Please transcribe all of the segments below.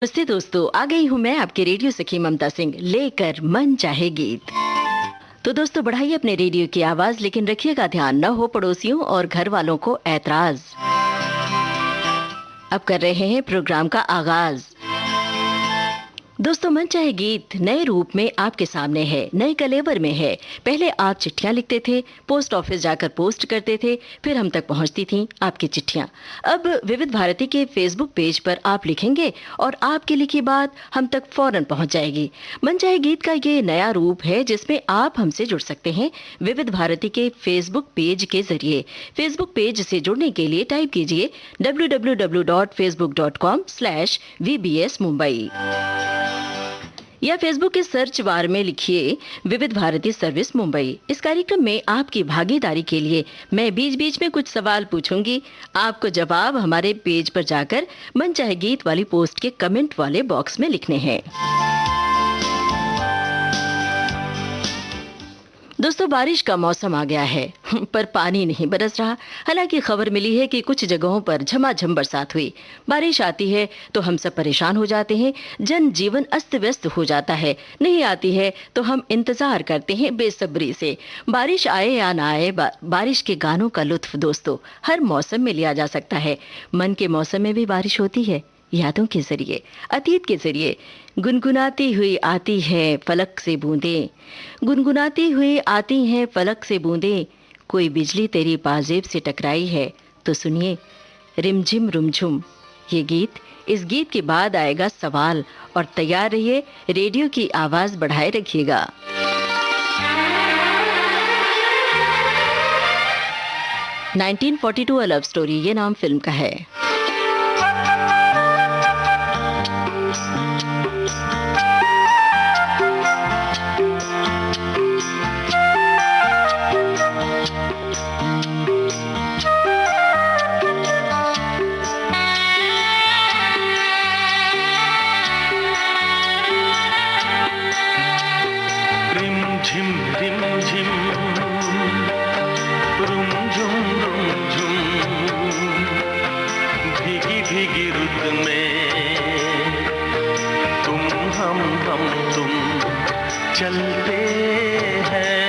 नमस्ते दोस्तों, आ गई हूँ मैं आपके रेडियो सखी ममता सिंह लेकर मन चाहे गीत। तो दोस्तों बढ़ाइए अपने रेडियो की आवाज, लेकिन रखिएगा ध्यान न हो पड़ोसियों और घर वालों को ऐतराज। अब कर रहे हैं प्रोग्राम का आगाज। दोस्तों मन चाहे गीत नए रूप में आपके सामने है, नए कलेवर में है। पहले आप चिट्ठियां लिखते थे, पोस्ट ऑफिस जाकर पोस्ट करते थे, फिर हम तक पहुंचती थीं आपकी चिट्ठियां। अब विविध भारती के फेसबुक पेज पर आप लिखेंगे और आपकी लिखी बात हम तक फौरन पहुंच जाएगी। मन चाहे गीत का ये नया रूप है जिसमें आप हमसे जुड़ सकते हैं विविध भारती के फेसबुक पेज के जरिए। फेसबुक पेज से जुड़ने के लिए टाइप कीजिए www.facebook.com/vbs mumbai या फेसबुक के सर्च बार में लिखिए विविध भारती सर्विस मुंबई। इस कार्यक्रम में आपकी भागीदारी के लिए मैं बीच बीच में कुछ सवाल पूछूंगी। आपको जवाब हमारे पेज पर जाकर मन चाहे गीत वाली पोस्ट के कमेंट वाले बॉक्स में लिखने हैं। दोस्तों बारिश का मौसम आ गया है पर पानी नहीं बरस रहा। हालांकि खबर मिली है कि कुछ जगहों पर झमाझम बरसात हुई। बारिश आती है तो हम सब परेशान हो जाते हैं, जन जीवन अस्त व्यस्त हो जाता है। नहीं आती है तो हम इंतजार करते हैं बेसब्री से। बारिश आए या ना आए, बारिश के गानों का लुत्फ दोस्तों हर मौसम में लिया जा सकता है। मन के मौसम में भी बारिश होती है, यादों के जरिए, अतीत के जरिए। गुनगुनाती हुई आती है फलक से बूंदें, गुनगुनाती हुई आती हैं फलक से बूंदें। कोई बिजली तेरी पाजेब से टकराई है तो सुनिए रिमझिम रुमझुम। ये गीत, इस गीत के बाद आएगा सवाल, और तैयार रहिए, रेडियो की आवाज बढ़ाए रखिएगा। 1942 अ लव स्टोरी, ये नाम फिल्म का है। भीगी रुत में तुम हम तुम चलते हैं।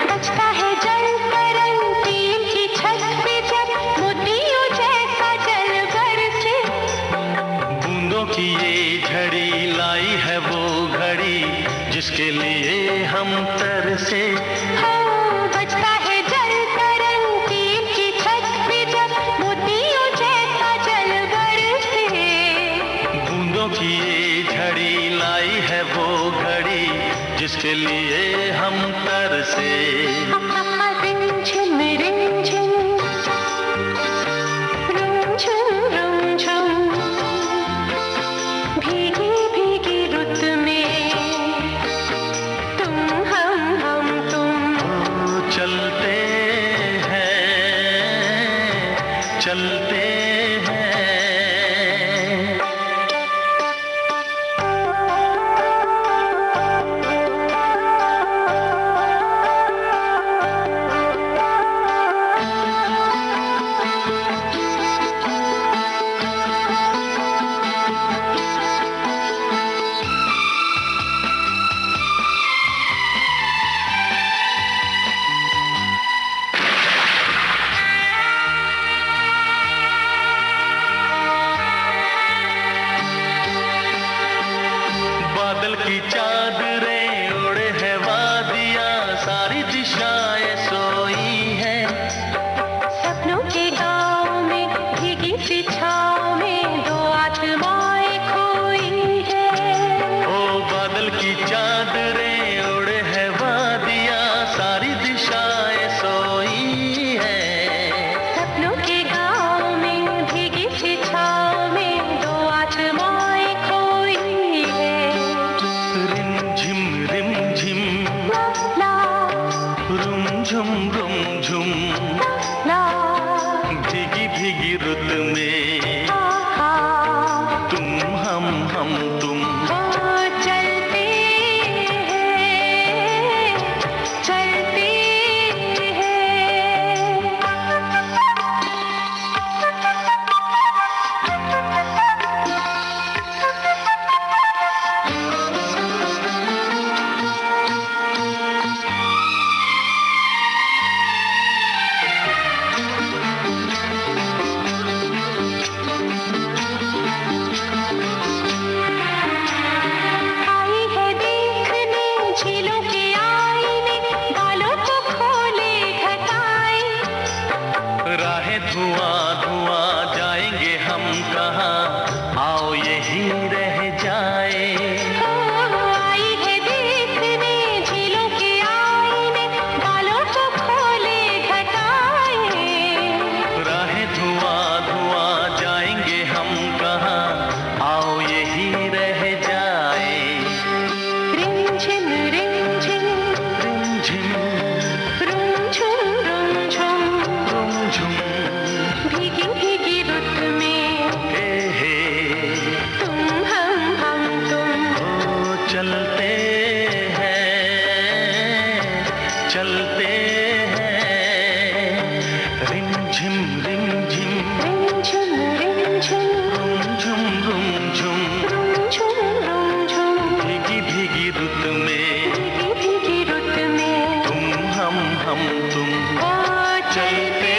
बजता है जल तरंग टीम की छत पे जब मोतियों जैसा जल बरसे। बूंदों की ये झड़ी लाई है वो घड़ी जिसके लिए हम तरसे। बजता है जल तरंग टीम की छत पे जब मोतियों जैसा जल बरसे। बूंदों की ये झड़ी लाई है वो घड़ी जिसके लिए हम तरसे। रिमझिम रिमझिम रुमझुम रुमझुम भीगी भीगी रुत में तुम हम तुम चलते हैं। बादल की चादरें ओढ़े है वादियां, सारी दिशाएं सोई हैं। सपनों के गाँव में भीगी सी छाँव में दो आत्माएं खोई है। ओ बादल की चादरें ओढ़े है वादियां, सारी दिशाएं सोई हैं। सपनों के गाँव में भीगी सी छाँव में दो आत्माएं खोई है। रिमझिम रिमझिम ला रुमझुम रुमझुम ला भीगी भीगी रुत में हा तुम हम तुम चलते हैं चलते हैं रिमझिम रिमझिम रिमझिम रिमझिम रुमझुम रुमझुम रुमझुम रुमझुम भीगी भीगी रुत में भीगी भीगी रुत में तुम हम तुम ओ चलते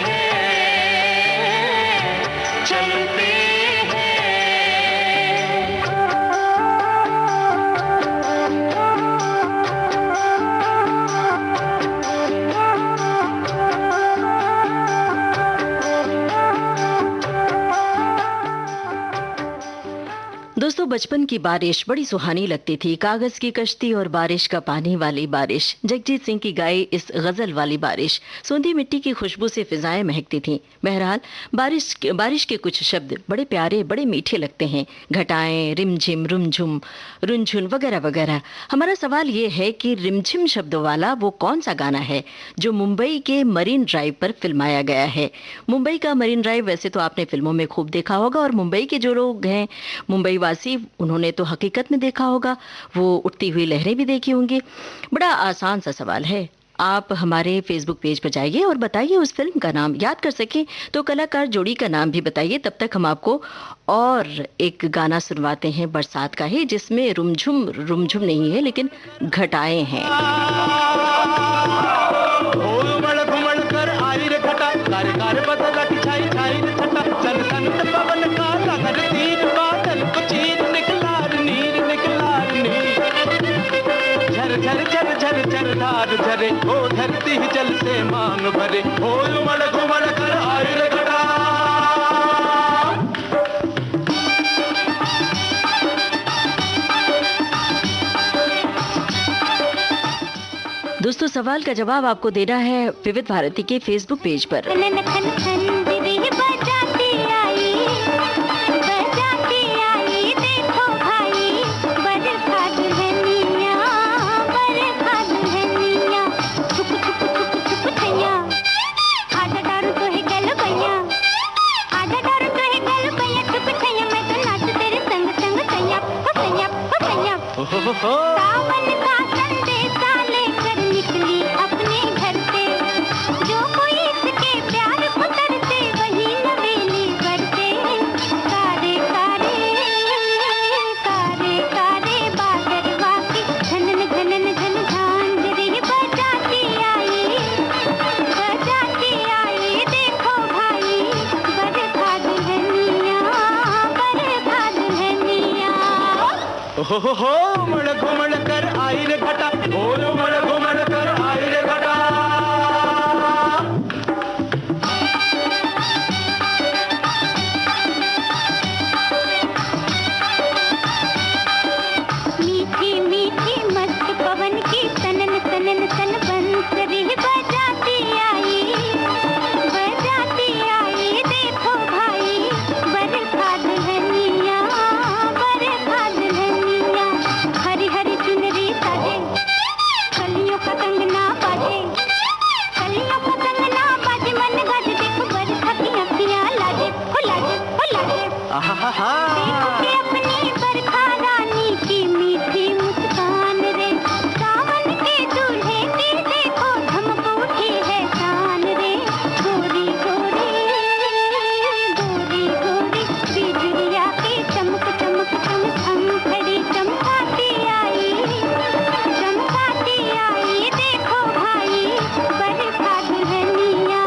हैं चलते दोस्तों, बचपन की बारिश बड़ी सुहानी लगती थी। कागज की कश्ती और बारिश का पानी वाली बारिश, जगजीत सिंह की गाई इस गजल वाली बारिश, सूंधी मिट्टी की खुशबू से फिजाएं महकती थीं। बहरहाल बारिश के कुछ शब्द बड़े प्यारे, बड़े मीठे लगते हैं। घटाएं, रिमझिम, रुमझुम, रुनझुन वगैरह वगैरह। हमारा सवाल ये है कि रिमझिम शब्दों वाला वो कौन सा गाना है जो मुंबई के मरीन ड्राइव पर फिल्माया गया है। मुंबई का मरीन ड्राइव वैसे तो आपने फिल्मों में खूब देखा होगा, और मुंबई के जो लोग हैं मुंबई वासी, उन्होंने तो हकीकत में देखा होगा, वो उठती हुई लहरें भी देखी होंगी। बड़ा आसान सा सवाल है। आप हमारे फेसबुक पेज पर जाइए और बताइए उस फिल्म का नाम। याद कर सके तो कलाकार जोड़ी का नाम भी बताइए। तब तक हम आपको और एक गाना सुनवाते हैं बरसात का ही, जिसमें रुमझुम रुमझुम नहीं है लेकिन घटाएं हैं। घुमड़ घुमड़ कर आई रे घटा, कार कार बदला की छाई छाई रे छटा, सन सन पवन का लगन तीर, बादल को चीर निकला नीर निकला नीर, झर झर झर झर झर धार झरे, ओ धरती जल से मांग भरे, ओ घुमड़ घुमड़ कर आई रे घटा। दोस्तों, सवाल का जवाब आपको देना है विविध भारती के फेसबुक पेज पर। खन खन खन दिरी बजाती आई देखो भाई, बरखा दुल्हनिया छुप छुप छुप छुप छैया, आजा डारू तो है गल भैया, आजा डारू तो है गल भैया, छुप छैया मैं तो नाच तेरे संग संग छैया, ओ छैया ओ छैया। सावन का संदेशा लेकर निकली अपने घर से, जो कोई इसके प्यार को तरसे वही नवेली करते, कारे कारे कारे कारे बादरवा की झनन झनन झन झांझरी बजाती आई देखो भाई, बरखा दुल्हनिया हो मड़ घुमड़ कर आई रे घटा, ओ मड़ घुमड़ कर आई रे घटा। मीठी मीठी मस्त पवन की तनन तनन तन बंसरी बजाती आई देखो भाई, बरखा दुल्हनिया हरी हरी चुनरी साजे, कलियों का कंगना बाजे, कलियों का कंगना बाजे, मन गाजे देखो बरखा की अखियां लाजे, हो लाजे हो लाजे। देखो कि अपनी बरखा रानी की मीठी मुस्कान रे, सावन के दूल्हे की देखो धमक उठी है शान रे, गोरी गोरी गोरी गोरी बिजुलिया की चमक चमक चमक अंधड़ी चमकाती आई देखो भाई, बरखा दुल्हनिया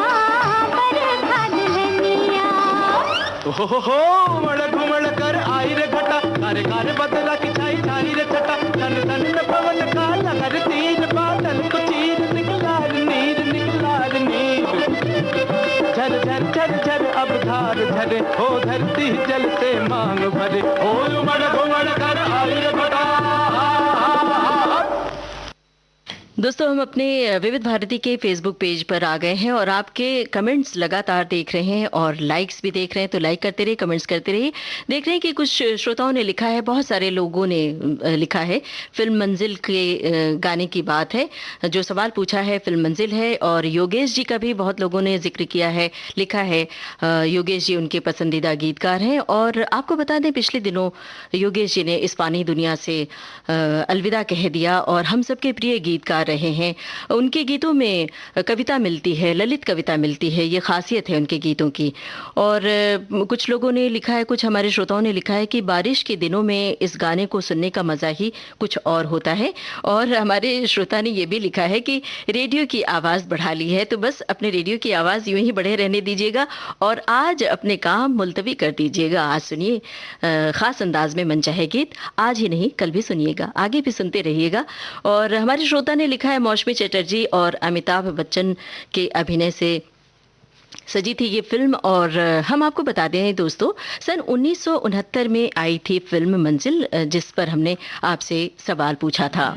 हो मड़ घुमड़ कर आई रे घटा, कार कार बदला की छाई छाई रे छटा, तन तन पवन का लहर तीर, बादल को चीर निकला नीर निकला नीर, झर झर झर झर अब धार झरे, हो धरती जल से मांग भरे, हो मड़ घुमड़ कर आई रे घटा। दोस्तों, हम अपने विविध भारती के फेसबुक पेज पर आ गए हैं और आपके कमेंट्स लगातार देख रहे हैं और लाइक्स भी देख रहे हैं, तो लाइक करते रहिए, कमेंट्स करते रहिए। देख रहे हैं कि कुछ श्रोताओं ने लिखा है, बहुत सारे लोगों ने लिखा है। फिल्म मंजिल के गाने की बात है, जो सवाल पूछा है फिल्म मंजिल है। और योगेश जी का भी बहुत लोगों ने जिक्र किया है, लिखा है। योगेश जी उनके पसंदीदा गीतकार हैं। और आपको बता दें, पिछले दिनों योगेश जी ने इस पानी दुनिया से अलविदा कह दिया और हम सबके प्रिय गीतकार रहे हैं। उनके गीतों में कविता मिलती है, ललित कविता मिलती है, ये खासियत है उनके गीतों की। और कुछ लोगों ने लिखा है, कुछ हमारे श्रोताओं ने लिखा है कि बारिश के दिनों में इस गाने को सुनने का मज़ा ही कुछ और होता है। और हमारे श्रोता ने ये भी लिखा है कि रेडियो की आवाज़ बढ़ा ली है, तो बस अपने रेडियो की आवाज़ यूं ही बढ़े रहने दीजिएगा और आज अपने काम मुलतवी कर दीजिएगा। आज सुनिए ख़ास अंदाज में मनचाहे गीत, आज ही नहीं कल भी सुनिएगा, आगे भी सुनते रहिएगा। और हमारे श्रोता ने लिखा है, मौसमी चटर्जी और अमिताभ बच्चन के अभिनय से सजी थी ये फिल्म। और हम आपको बता दें दोस्तों, सन 1969 में आई थी फिल्म मंजिल, जिस पर हमने आपसे सवाल पूछा था।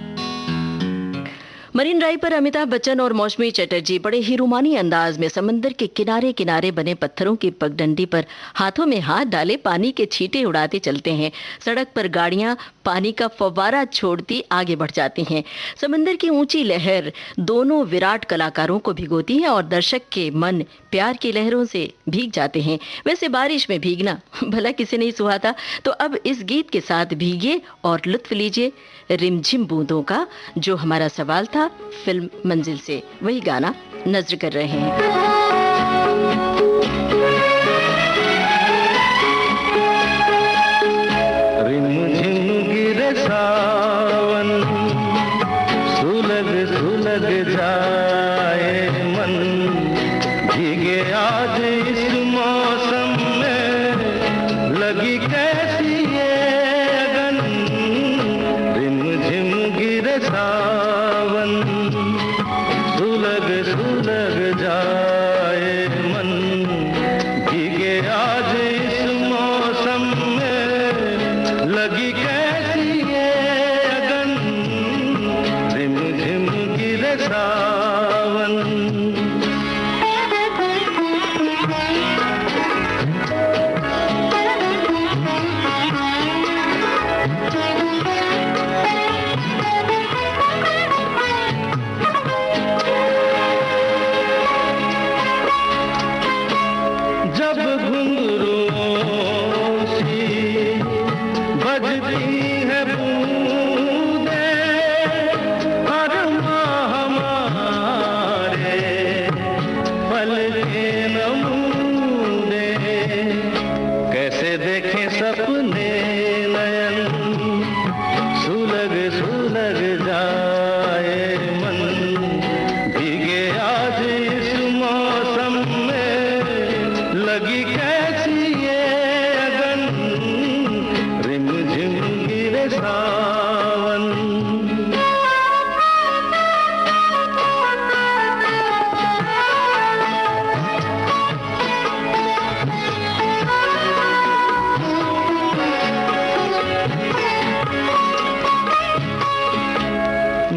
मरीन ड्राइव पर अमिताभ बच्चन और मौसमी चटर्जी बड़े ही रोमानी अंदाज में समंदर के किनारे किनारे बने पत्थरों की पगडंडी पर हाथों में हाथ डाले पानी के छींटे उड़ाते चलते हैं। सड़क पर गाड़ियां पानी का फव्वारा छोड़ती आगे बढ़ जाती हैं। समंदर की ऊंची लहर दोनों विराट कलाकारों को भिगोती है और दर्शक के मन प्यार की लहरों से भीग जाते हैं। वैसे बारिश में भीगना भला किसे नहीं सुहाता, तो अब इस गीत के साथ भीगिए और लुत्फ लीजिए रिमझिम बूंदों का। जो हमारा सवाल था फिल्म मंजिल से, वही गाना नजर कर रहे हैं। रिमझिम गिरे सावन, सुलग सुलग जाए मन, भीगे आज इस मौसम में, लगी कैसी ये अगन। रिमझिम गिरे सावन, सुलग सुलग जाए मन, भीगे आज इस मौसम में, लगी कैसी ये अगन। रिमझिम गिरे सावन। जब घुंघरूओं सी बजती है बूंदें, अरमां हमारे पल के नमूने, कैसे देखें सपने नयन, सुलग सुलग जाए मन, भीगे आज इस मौसम में, लगी कैसी ये अगन। रिमझिम गिरे सावन।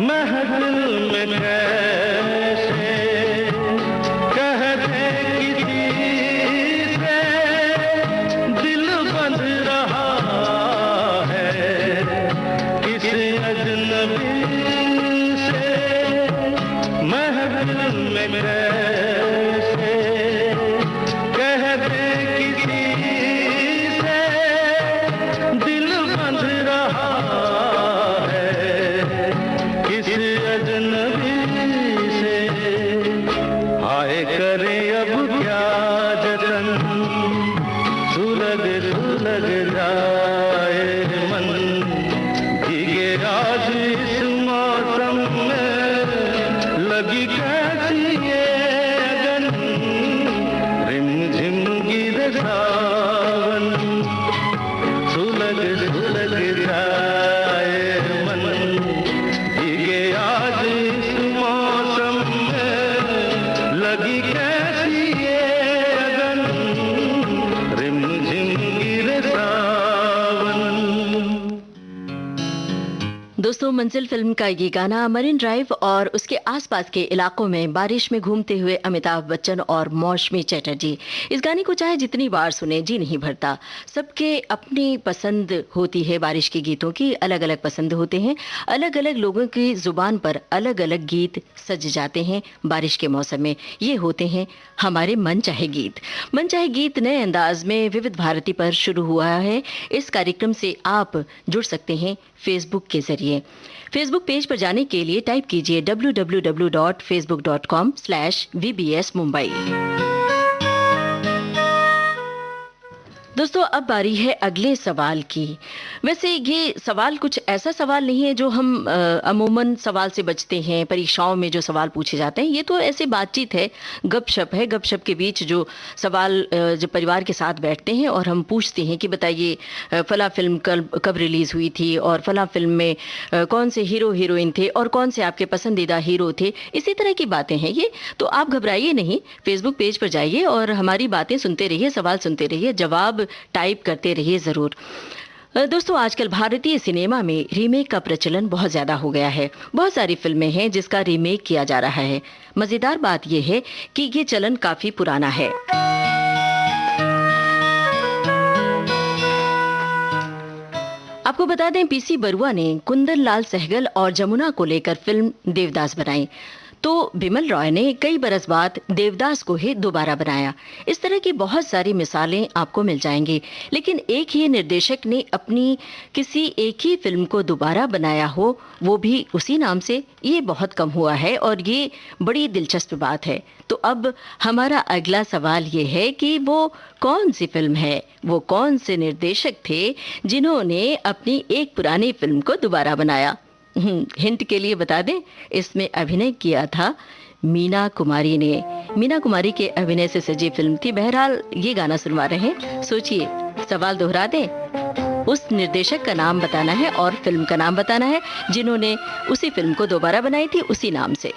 महफिल में कैसे कह दे किसी से, दिल बंध रहा है किस अजनबी से। महफिल में कैसे कह दे किसी से, दिल बंध रहा है किस अजनबी से। आए करे अब क्या जतन, सुलग सुलग जाए मन, भीगे आज इस मौसम में, लगी कैसी ये अगन। रिमझिम गिरे सावन, सुलग सुलग जाए मन, भीगे आज इस मौसम में, लगी कैसी ये अगन। रिमझिम गिरे सावन। दोस्तों, मंजिल फिल्म का ये गाना मरीन ड्राइव और उसके आसपास के इलाकों में बारिश में घूमते हुए अमिताभ बच्चन और मौसमी चटर्जी। इस गाने को चाहे जितनी बार सुने जी नहीं भरता। सबके अपनी पसंद होती है, बारिश के गीतों की अलग अलग पसंद होते हैं। अलग अलग लोगों की जुबान पर अलग अलग गीत सज जाते हैं बारिश के मौसम में। ये होते हैं हमारे मन चाहे गीत। मन चाहे गीत नए अंदाज में विविध भारती पर शुरू हुआ है। इस कार्यक्रम से आप जुड़ सकते हैं फेसबुक के जरिए। फेसबुक पेज पर जाने के लिए टाइप कीजिए www.facebook.com/VBS Mumbai। दोस्तों अब बारी है अगले सवाल की। वैसे ये सवाल कुछ ऐसा सवाल नहीं है जो हम अमूमन सवाल से बचते हैं, परीक्षाओं में जो सवाल पूछे जाते हैं। ये तो ऐसे बातचीत है, गपशप है। गपशप के बीच जो सवाल जो परिवार के साथ बैठते हैं और हम पूछते हैं कि बताइए फला फिल्म कब रिलीज़ हुई थी और फला फिल्म में कौन से हीरो हीरोइन थे और कौन से आपके पसंदीदा हीरो थे। इसी तरह की बातें हैं ये। तो आप घबराइए नहीं, फेसबुक पेज पर जाइए और हमारी बातें सुनते रहिए, सवाल सुनते रहिए, जवाब टाइप करते रहिए ज़रूर। दोस्तों आजकल भारतीय सिनेमा में रीमेक का प्रचलन बहुत ज़्यादा हो गया है। बहुत सारी फिल्में हैं जिसका रीमेक किया जा रहा है। मज़ेदार बात यह है कि ये चलन काफ़ी पुराना है। आपको बता दें, पीसी बरुआ ने कुंदन लाल सहगल और जमुना को लेकर फिल्म देवदास बनाई, तो बिमल रॉय ने कई बरस बाद देवदास को ही दोबारा बनाया। इस तरह की बहुत सारी मिसालें आपको मिल जाएंगी। लेकिन एक ही निर्देशक ने अपनी किसी एक ही फिल्म को दोबारा बनाया हो, वो भी उसी नाम से, ये बहुत कम हुआ है और ये बड़ी दिलचस्प बात है। तो अब हमारा अगला सवाल ये है कि वो कौन सी फिल्म है, वो कौन से निर्देशक थे जिन्होंने अपनी एक पुरानी फिल्म को दोबारा बनाया। हिंट के लिए बता दें, इसमें अभिनय किया था मीना कुमारी ने। मीना कुमारी के अभिनय से सजी फिल्म थी। बहरहाल ये गाना सुनवा रहे हैं। सोचिए, सवाल दोहरा दें, उस निर्देशक का नाम बताना है और फिल्म का नाम बताना है जिन्होंने उसी फिल्म को दोबारा बनाई थी उसी नाम से।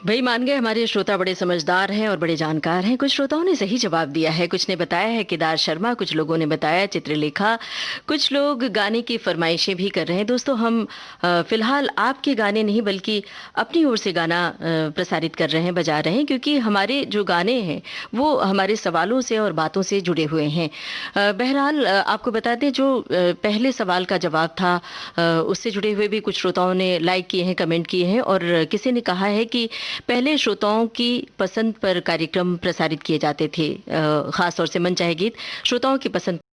भाई मान गए हमारे श्रोता बड़े समझदार हैं और बड़े जानकार हैं। कुछ श्रोताओं ने सही जवाब दिया है, कुछ ने बताया है केदार शर्मा, कुछ लोगों ने बताया चित्रलेखा, कुछ लोग गाने की फरमाइशें भी कर रहे हैं। दोस्तों हम फिलहाल आपके गाने नहीं बल्कि अपनी ओर से गाना प्रसारित कर रहे हैं, बजा रहे हैं, क्योंकि हमारे जो गाने हैं वो हमारे सवालों से और बातों से जुड़े हुए हैं। बहरहाल आपको बता दें जो पहले सवाल का जवाब था उससे जुड़े हुए भी कुछ श्रोताओं ने लाइक किए हैं, कमेंट किए हैं, और किसी ने कहा है कि पहले श्रोताओं की पसंद पर कार्यक्रम प्रसारित किए जाते थे, खास तौर से मनचाहे गीत श्रोताओं की पसंद